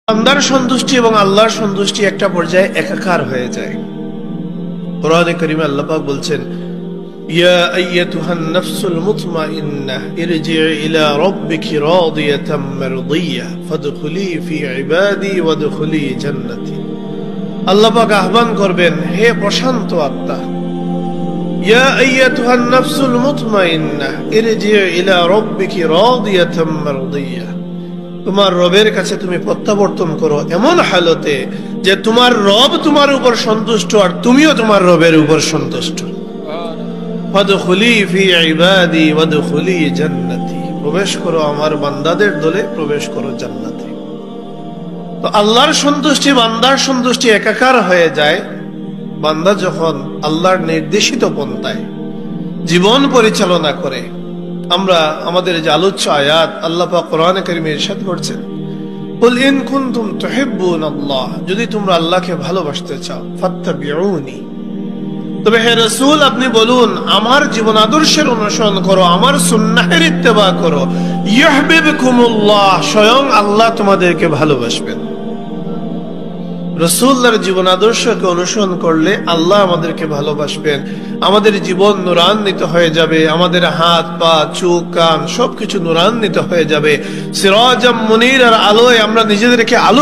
বান্দার সন্তুষ্টি এবং আল্লাহর সন্তুষ্টি একটা পর্যায়ে একাকার হয়ে যায়। কোরআনে কারীমে আল্লাহ পাক বলছেন, ইয়া আইয়াতুহান নাফসুল মুতমাইন্নাহ ইরজিই ইলা রাব্বিকি রাদিয়াতাম মারদিয়াহ ফাদখুলি ফি ইবাদি ওয়াদখুলি জান্নাতি। আল্লাহ পাক আহ্বান করবেন, হে প্রশান্ত আত্মা, ইয়া আইয়াতুহান নাফসুল মুতমাইন্নাহ ইরজিই ইলা রাব্বিকি রাদিয়াতাম মারদিয়াহ, তোমার রবের কাছে তুমি প্রত্যাবর্তন করো এমন হালতে যে তোমার রব তোমার উপর সন্তুষ্ট আর তুমিও তোমার রবের উপর সন্তুষ্ট। ফাদখুলি ফি ইবাদি ওয়াদখুলি জান্নাতি, প্রবেশ করো আমার বান্দাদের দলে, প্রবেশ করো জান্নাতে। তো আল্লাহর সন্তুষ্টি বান্দার সন্তুষ্টি একাকার হয়ে যায় বান্দা যখন আল্লাহর নির্দেশিত পন্থায় জীবন পরিচালনা করে। আমরা আমাদের যে আলোচ্য আয়াত আল্লাহ পাক কোরআনে কারীমে ইরশাদ করছেন, কুল ইন কুনতুম তুহিব্বুনাল্লাহ, যদি তোমরা আল্লাহকে ভালোবাসতে চাও, ফাত্তাবিউনি, তবে হে রাসূল আপনি বলুন আমার জীবন আদর্শের অনুসরণ করো, আমার সুন্নাহের ইত্তেবা করো, ইউহিব্বুকুমুল্লাহ, স্বয়ং আল্লাহ তোমাদেরকে ভালোবাসবেন। রাসূলুল্লাহর জীবন আদর্শকে অনুসরণ করলে আল্লাহ আমাদেরকে ভালোবাসবেন, আমাদের জীবন নূরান্বিত হয়ে যাবে, আমাদের হাত পা চোখ কান সবকিছু নূরান্বিত হয়ে যাবে। সিরাজাম মুনীর, আর আলোয় আমরা নিজেদেরকে আলো